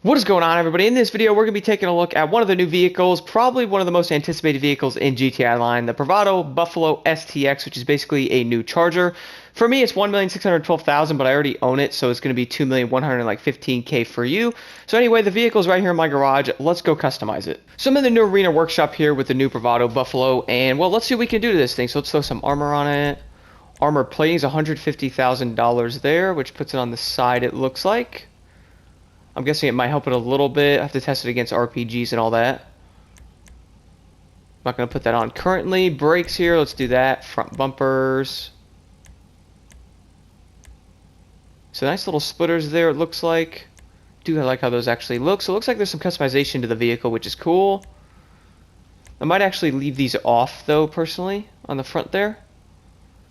What is going on, everybody? In this video, we're going to be taking a look at one of the new vehicles, probably one of the most anticipated vehicles in GTI line, the Bravado Buffalo STX, which is basically a new Charger. For me, it's $1,612,000, but I already own it, so it's going to be $2,115K for you. So anyway, the vehicle's right here in my garage. Let's go customize it. So I'm in the new arena workshop here with the new Bravado Buffalo, and well, let's see what we can do to this thing. So let's throw some armor on it. Armor plating is $150,000 there, which puts it on the side, it looks like. I'm guessing it might help it a little bit. I have to test it against RPGs and all that. I'm not going to put that on currently. Brakes here, let's do that. Front bumpers. So nice little splitters there, it looks like. Do I like how those actually look. So it looks like there's some customization to the vehicle, which is cool. I might actually leave these off, though, personally, on the front there.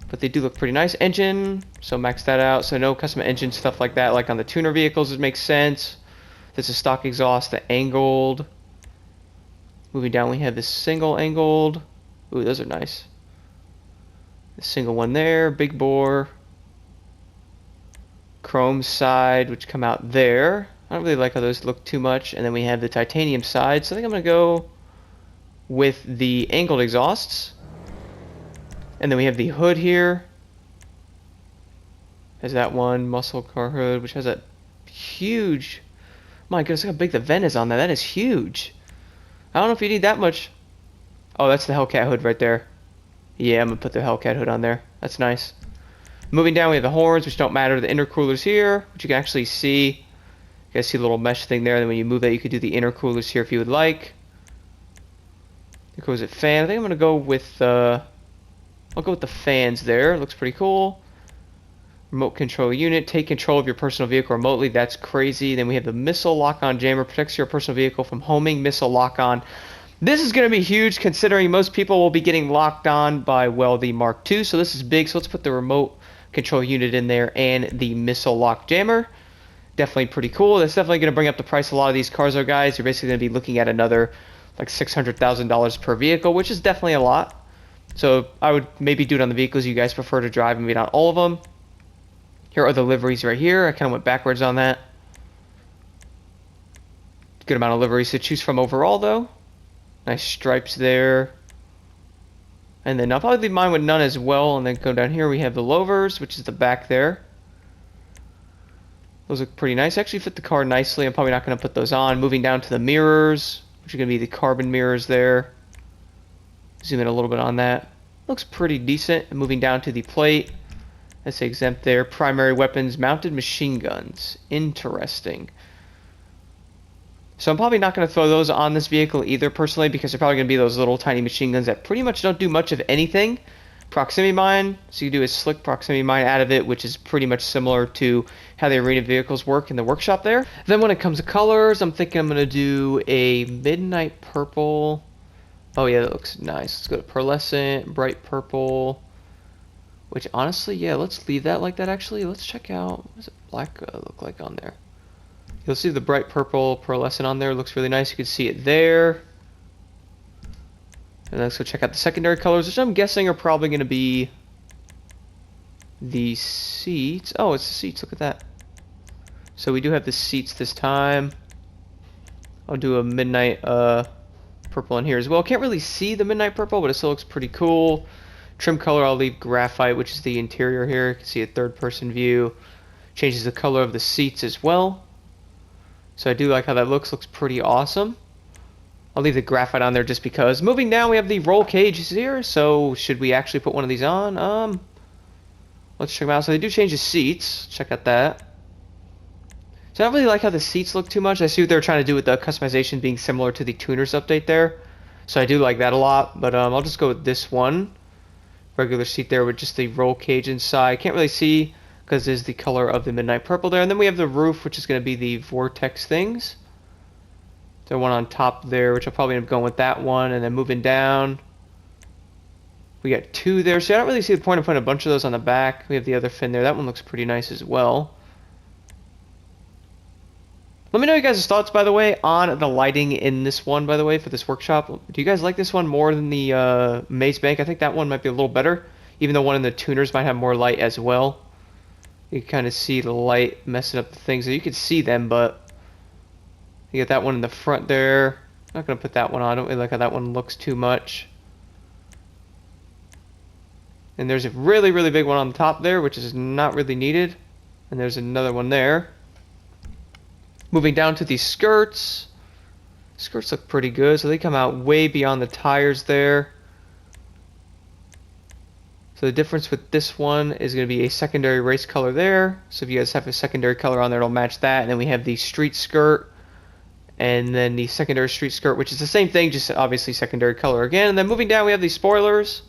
But they do look pretty nice. Engine, so max that out. So no custom engine stuff like that, like on the tuner vehicles, it makes sense. This is stock exhaust, the angled. Moving down, we have this single angled. Ooh, those are nice. The single one there, big bore. Chrome side, which come out there. I don't really like how those look too much. And then we have the titanium side. So I think I'm going to go with the angled exhausts. And then we have the hood here. Has that one muscle car hood, which has a huge... My goodness, look how big the vent is on that. That is huge. I don't know if you need that much. Oh, that's the Hellcat hood right there. Yeah, I'm going to put the Hellcat hood on there. That's nice. Moving down, we have the horns, which don't matter. The intercoolers here, which you can actually see. You guys see the little mesh thing there. Then when you move that, you could do the intercoolers here if you would like. There goes a fan. I think I'm going to go with... I'll go with the fans there. Looks pretty cool. Remote control unit. Take control of your personal vehicle remotely. That's crazy. Then we have the missile lock-on jammer. Protects your personal vehicle from homing. Missile lock-on. This is going to be huge considering most people will be getting locked on by, well, the Mark II. So this is big. So let's put the remote control unit in there and the missile lock jammer. Definitely pretty cool. That's definitely going to bring up the price of a lot of these cars, though, guys. You're basically going to be looking at another like $600,000 per vehicle, which is definitely a lot. So I would maybe do it on the vehicles you guys prefer to drive, maybe not all of them. Here are the liveries right here. I kind of went backwards on that. Good amount of liveries to choose from overall, though. Nice stripes there. And then I'll probably leave mine with none as well. And then go down here, we have the louvers, which is the back there. Those look pretty nice. Actually fit the car nicely. I'm probably not going to put those on. Moving down to the mirrors, which are going to be the carbon mirrors there. Zoom in a little bit on that. Looks pretty decent. And moving down to the plate. That's exempt there. Primary weapons, mounted machine guns. Interesting. So I'm probably not going to throw those on this vehicle either personally, because they're probably going to be those little tiny machine guns that pretty much don't do much of anything. Proximity mine. So you do a slick proximity mine out of it, which is pretty much similar to how the arena vehicles work in the workshop there. Then when it comes to colors, I'm thinking I'm going to do a midnight purple. Oh yeah, that looks nice. Let's go to pearlescent, bright purple. Which honestly, yeah, let's leave that like that actually. Let's check out, what does it black look like on there? You'll see the bright purple pearlescent on there. Looks really nice. You can see it there. And let's go check out the secondary colors, which I'm guessing are probably going to be the seats. Oh, it's the seats. Look at that. So we do have the seats this time. I'll do a midnight purple in here as well. Can't really see the midnight purple, but it still looks pretty cool. Trim color, I'll leave graphite, which is the interior here. You can see a third-person view. Changes the color of the seats as well. So I do like how that looks. Looks pretty awesome. I'll leave the graphite on there just because. Moving down, we have the roll cages here. So should we actually put one of these on? Let's check them out. So they do change the seats. Check out that. So I don't really like how the seats look too much. I see what they're trying to do with the customization being similar to the tuners update there. So I do like that a lot. But I'll just go with this one. Regular seat there with just the roll cage inside. Can't really see because there's the color of the midnight purple there. And then we have the roof, which is going to be the vortex things. So one on top there, which I'll probably end up going with that one. And then moving down, we got two there. So I don't really see the point of putting a bunch of those on the back. We have the other fin there. That one looks pretty nice as well. Let me know your guys' thoughts, by the way, on the lighting in this one, by the way, for this workshop. Do you guys like this one more than the Maze Bank? I think that one might be a little better, even though one of the tuners might have more light as well. You can kind of see the light messing up the things. So you can see them, but You get that one in the front there. Not gonna put that one on. I don't really like how that one looks too much. And there's a really, really big one on the top there, which is not really needed. And there's another one there. Moving down to the skirts. Skirts look pretty good, so they come out way beyond the tires there. So the difference with this one is going to be a secondary race color there. So if you guys have a secondary color on there, it'll match that. And then we have the street skirt. And then the secondary street skirt, which is the same thing, just obviously secondary color again. And then moving down, we have these spoilers.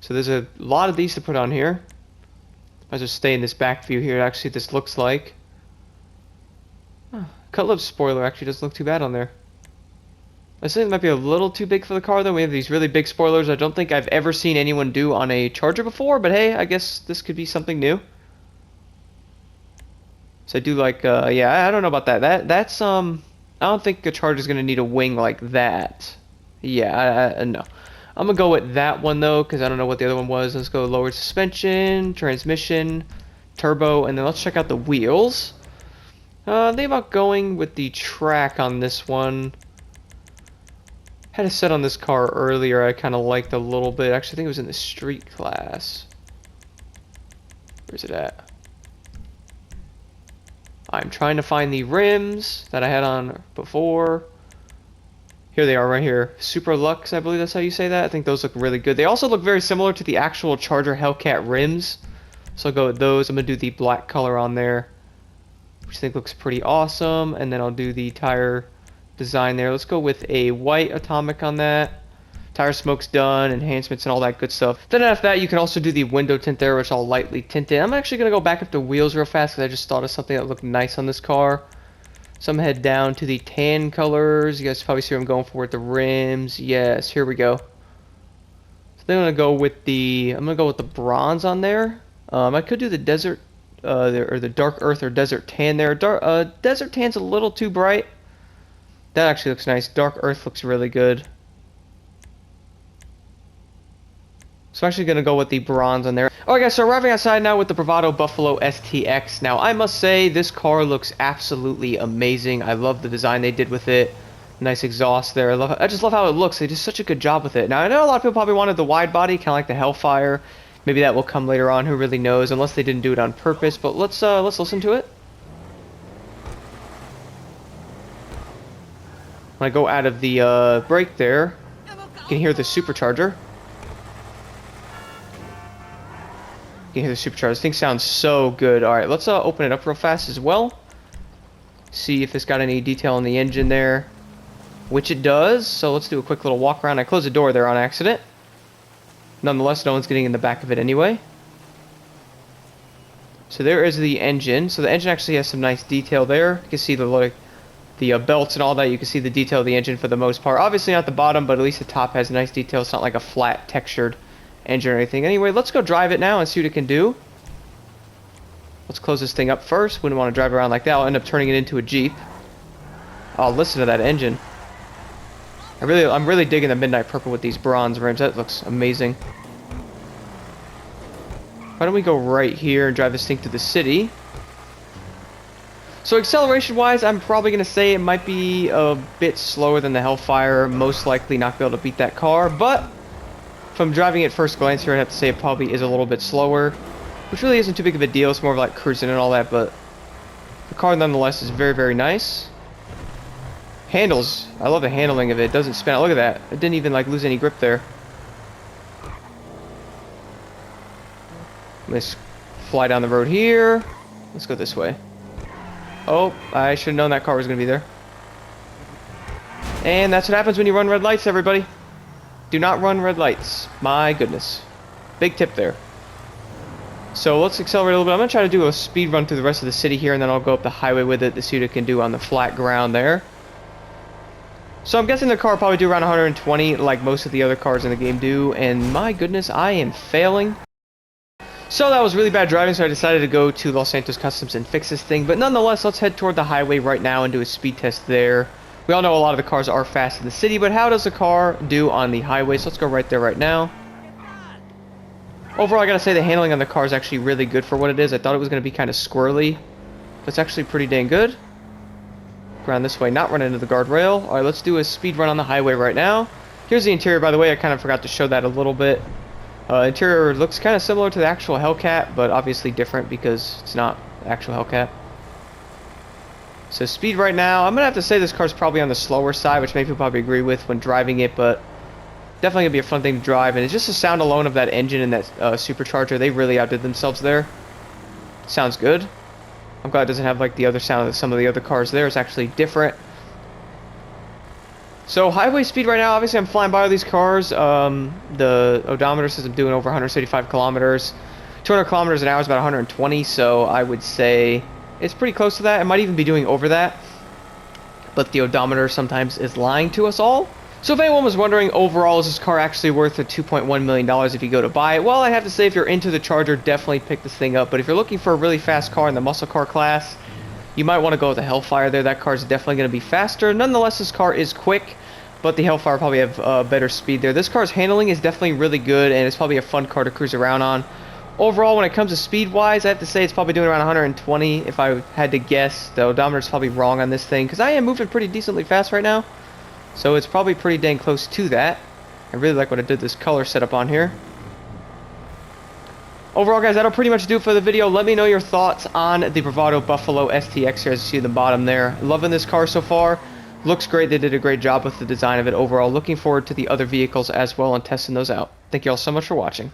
So there's a lot of these to put on here. I'll just stay in this back view here to actually see what this looks like. Cutlass spoiler actually doesn't look too bad on there. I think it might be a little too big for the car though. We have these really big spoilers I don't think I've ever seen anyone do on a Charger before, but hey, I guess this could be something new. So I do like, yeah, I don't know about that. That's, I don't think a Charger's gonna need a wing like that. Yeah, no. I'm gonna go with that one though, because I don't know what the other one was. Let's go lowered suspension, transmission, turbo, and then let's check out the wheels. Think about going with the track on this one. Had a set on this car earlier I kind of liked a little bit. Actually, I think it was in the street class. Where's it at? I'm trying to find the rims that I had on before. Here they are right here. Super Lux, I believe that's how you say that. I think those look really good. They also look very similar to the actual Charger Hellcat rims. So I'll go with those. I'm going to do the black color on there, which I think looks pretty awesome. And then I'll do the tire design there. Let's go with a white atomic on that. Tire smoke's done, enhancements and all that good stuff. Then after that, you can also do the window tint there, which I'll lightly tint it. I'm actually going to go back up to wheels real fast because I just thought of something that looked nice on this car. So I'm going to head down to the tan colors. You guys probably see what I'm going for with the rims. Yes, here we go. So then I'm going to go with the bronze on there. I could do the desert or the dark earth or desert tan there. Desert tan's a little too bright. That actually looks nice. Dark earth looks really good. So I'm actually going to go with the bronze on there. Alright guys, so arriving outside now with the Bravado Buffalo STX. Now I must say this car looks absolutely amazing. I love the design they did with it. Nice exhaust there. I just love how it looks. They did such a good job with it. Now I know a lot of people probably wanted the wide body, kind of like the Hellfire. Maybe that will come later on, who really knows, unless they didn't do it on purpose. But let's listen to it. When I go out of the brake there, you can hear the supercharger. You can hear the supercharger. This thing sounds so good. Alright, let's open it up real fast as well. See if it's got any detail on the engine there. Which it does. So let's do a quick little walk around. I closed the door there on accident. Nonetheless, no one's getting in the back of it anyway. So there is the engine. So the engine actually has some nice detail there. You can see the belts and all that. You can see the detail of the engine for the most part. Obviously not the bottom, but at least the top has nice detail. It's not like a flat textured engine or anything. Anyway, let's go drive it now and see what it can do. Let's close this thing up first. Wouldn't want to drive around like that. I'll end up turning it into a Jeep. Oh, listen to that engine. I'm really digging the midnight purple with these bronze rims. That looks amazing. Why don't we go right here and drive this thing to the city? So acceleration wise, I'm probably going to say it might be a bit slower than the Hellfire. Most likely not be able to beat that car, but from driving at first glance here, I'd have to say it probably is a little bit slower, which really isn't too big of a deal. It's more of like cruising and all that, but the car nonetheless is very, very nice. Handles, I love the handling of it. It doesn't spin out. Look at that. It didn't even like lose any grip there. Let's fly down the road here. Let's go this way. Oh, I should have known that car was going to be there. And that's what happens when you run red lights, everybody. Do not run red lights. My goodness. Big tip there. So let's accelerate a little bit. I'm going to try to do a speed run through the rest of the city here, and then I'll go up the highway with it to see what it can do on the flat ground there. So I'm guessing the car will probably do around 120 like most of the other cars in the game do, and my goodness, I am failing. So that was really bad driving, so I decided to go to Los Santos Customs and fix this thing. But nonetheless, let's head toward the highway right now and do a speed test there. We all know a lot of the cars are fast in the city, but how does the car do on the highway? So let's go right there right now. Overall, I gotta say the handling on the car is actually really good for what it is. I thought it was gonna be kind of squirrely, but it's actually pretty dang good. around this way, not run into the guardrail. Alright, let's do a speed run on the highway right now. Here's the interior, by the way. I kind of forgot to show that a little bit. Interior looks kind of similar to the actual Hellcat, but obviously different because it's not the actual Hellcat. So speed right now, I'm going to have to say this car's probably on the slower side, which many people probably agree with when driving it, but definitely going to be a fun thing to drive. And it's just the sound alone of that engine and that supercharger. They really outdid themselves there. Sounds good. I'm glad it doesn't have like the other sound that some of the other cars there. It's actually different. So highway speed right now, obviously I'm flying by all these cars. The odometer says I'm doing over 175 kilometers. 200 kilometers an hour is about 120, so I would say it's pretty close to that. I might even be doing over that. But the odometer sometimes is lying to us all. So if anyone was wondering, overall, is this car actually worth the $2.1 million if you go to buy it? Well, I have to say, if you're into the Charger, definitely pick this thing up. But if you're looking for a really fast car in the muscle car class, you might want to go with the Hellfire there. That car is definitely going to be faster. Nonetheless, this car is quick, but the Hellfire probably have better speed there. This car's handling is definitely really good, and it's probably a fun car to cruise around on. Overall, when it comes to speed-wise, I have to say it's probably doing around 120 if I had to guess. The odometer's probably wrong on this thing, because I am moving pretty decently fast right now. So it's probably pretty dang close to that. I really like what I did this color setup on here. Overall, guys, that'll pretty much do it for the video. Let me know your thoughts on the Bravado Buffalo STX here, as you see at the bottom there. Loving this car so far. Looks great. They did a great job with the design of it overall. Looking forward to the other vehicles as well and testing those out. Thank you all so much for watching.